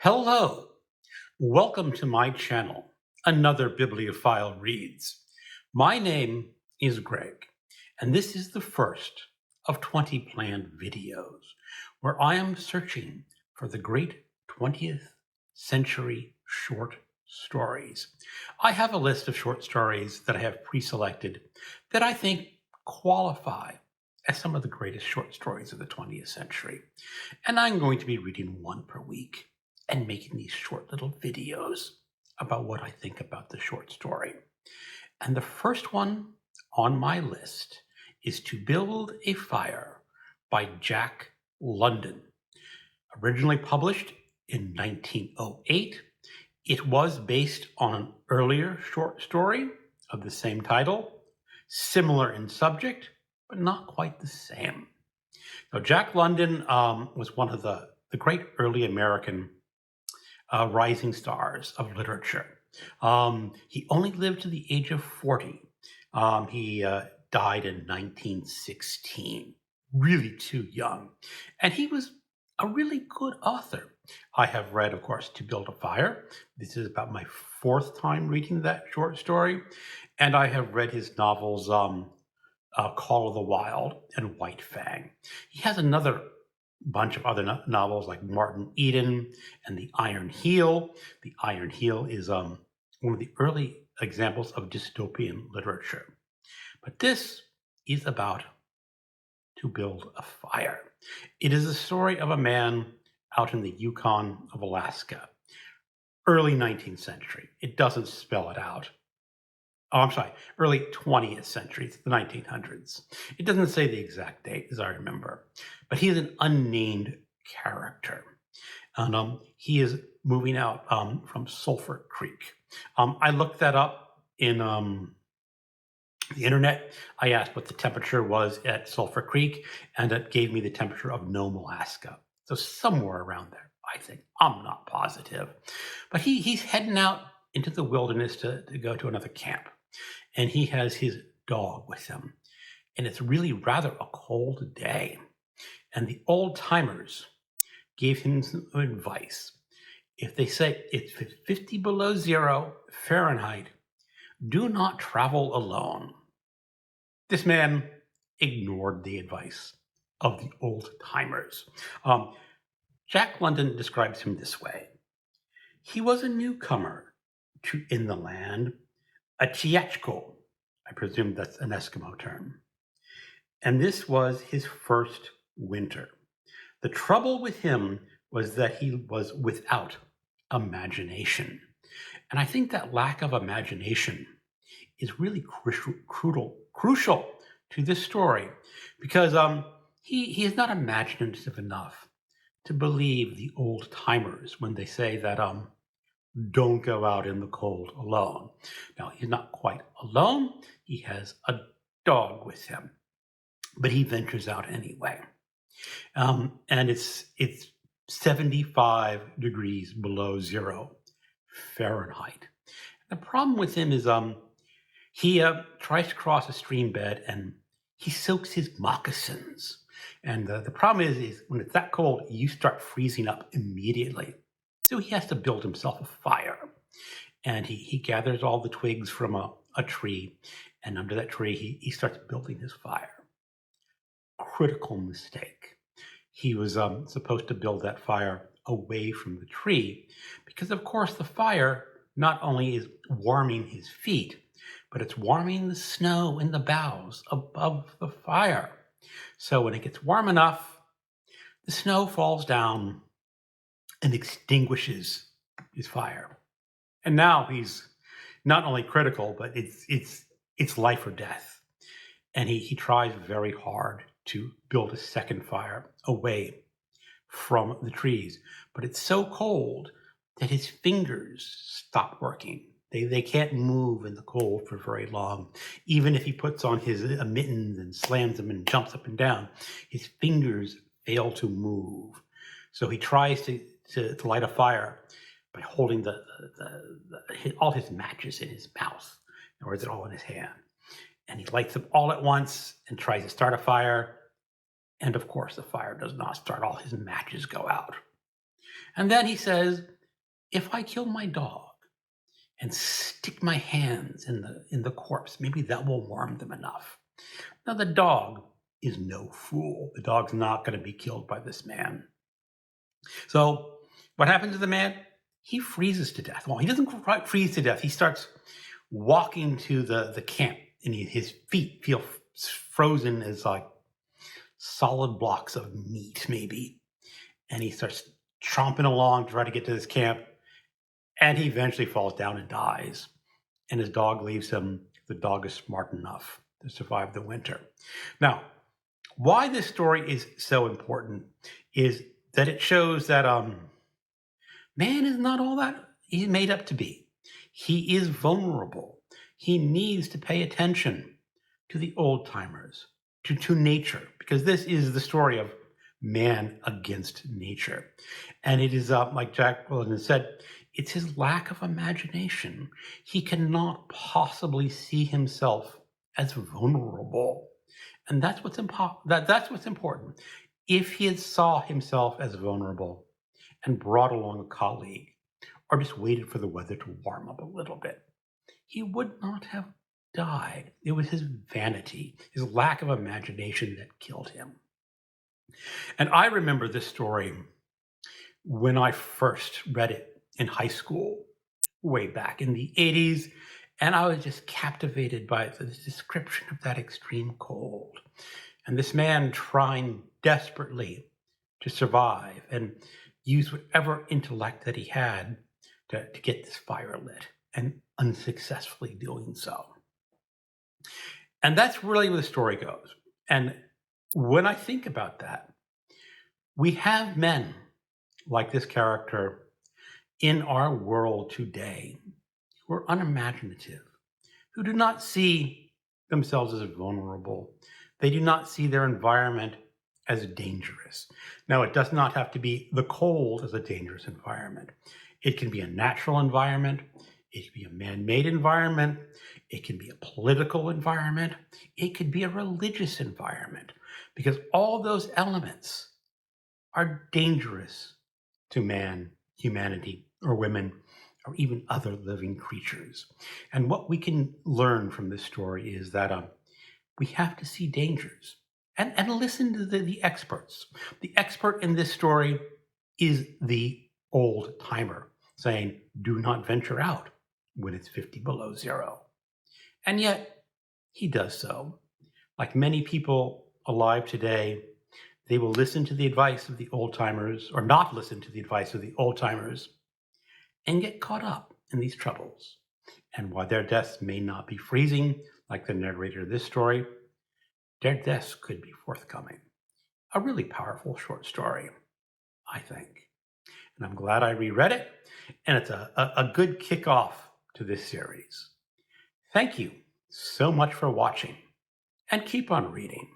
Hello, welcome to my channel, Another Bibliophile Reads. My name is Greg, and this is the first of 20 planned videos where I am searching for the great 20th century short stories. I have a list of short stories that I have pre-selected that I think qualify as some of the greatest short stories of the 20th century, and I'm going to be reading one per week and making these short little videos about what I think about the short story. And the first one on my list is To Build a Fire by Jack London. Originally published in 1908, it was based on an earlier short story of the same title, similar in subject, but not quite the same. Now, Jack London was one of the great early American rising stars of literature. He only lived to the age of 40. He died in 1916, really too young. And he was a really good author. I have read, of course, To Build a Fire. This is about my fourth time reading that short story. And I have read his novels, Call of the Wild and White Fang. He has another bunch of other novels like Martin Eden and The Iron Heel. The Iron Heel is one of the early examples of dystopian literature. But this is about To Build a Fire. It is the story of a man out in the Yukon of Alaska, early 19th century. It doesn't spell it out. Oh, I'm sorry, early 20th century, it's the 1900s. It doesn't say the exact date, as I remember, but he is an unnamed character. And he is moving out from Sulphur Creek. I looked that up in the internet. I asked what the temperature was at Sulphur Creek, and it gave me the temperature of Nome, Alaska. So somewhere around there, I think. I'm not positive. But he's heading out into the wilderness to go to another camp. And he has his dog with him. And it's really rather a cold day. And the old timers gave him some advice. If they say it's 50 below zero Fahrenheit, do not travel alone. This man ignored the advice of the old timers. Jack London describes him this way. He was a newcomer in the land, a chiachko. I presume that's an Eskimo term. And this was his first winter. The trouble with him was that he was without imagination. And I think that lack of imagination is really crucial to this story because he is not imaginative enough to believe the old timers when they say that don't go out in the cold alone. Now, he's not quite alone. He has a dog with him, but he ventures out anyway. And it's 75 degrees below zero Fahrenheit. The problem with him is he tries to cross a stream bed and he soaks his moccasins. And the problem is when it's that cold, you start freezing up immediately. So he has to build himself a fire. And he gathers all the twigs from a tree. And under that tree, he starts building his fire. Critical mistake. He was supposed to build that fire away from the tree because, of course, the fire not only is warming his feet, but it's warming the snow in the boughs above the fire. So when it gets warm enough, the snow falls down and extinguishes his fire. And now he's not only critical, but it's life or death. And he tries very hard to build a second fire away from the trees. But it's so cold that his fingers stop working. They can't move in the cold for very long. Even if he puts on his mittens and slams them and jumps up and down, his fingers fail to move. So he tries to light a fire by holding all his matches in his mouth, or is it all in his hand? And he lights them all at once and tries to start a fire. And of course, the fire does not start. All his matches go out. And then he says, if I kill my dog and stick my hands in the corpse, maybe that will warm them enough. Now, the dog is no fool. The dog's not going to be killed by this man. So what happens to the man? He freezes to death. Well, he doesn't quite freeze to death. He starts walking to the camp, and his feet feel frozen as like solid blocks of meat, maybe. And he starts tromping along to try to get to this camp, and he eventually falls down and dies. And his dog leaves him. The dog is smart enough to survive the winter. Now, why this story is so important is that it shows that man is not all that he's made up to be. He is vulnerable. He needs to pay attention to the old timers, to nature, because this is the story of man against nature. And it is, like Jack London said, it's his lack of imagination. He cannot possibly see himself as vulnerable. And that's what's that's what's important. If he had saw himself as vulnerable and brought along a colleague, or just waited for the weather to warm up a little bit, he would not have died. It was his vanity, his lack of imagination that killed him. And I remember this story when I first read it in high school, way back in the 80s. And I was just captivated by the description of that extreme cold. And this man trying desperately to survive and use whatever intellect that he had to get this fire lit, and unsuccessfully doing so. And that's really where the story goes. And when I think about that, we have men like this character in our world today who are unimaginative, who do not see themselves as vulnerable. They do not see their environment as dangerous. Now, it does not have to be the cold as a dangerous environment. It can be a natural environment. It can be a man-made environment. It can be a political environment. It could be a religious environment, because all those elements are dangerous to man, humanity, or women, or even other living creatures. And what we can learn from this story is that we have to see dangers and listen to the experts. The expert in this story is the old timer saying, do not venture out when it's 50 below zero. And yet he does so. Like many people alive today, they will listen to the advice of the old timers, or not listen to the advice of the old timers, and get caught up in these troubles. And while their deaths may not be freezing, like the narrator of this story, their deaths could be forthcoming. A really powerful short story, I think. And I'm glad I reread it, and it's a good kickoff to this series. Thank you so much for watching, and keep on reading.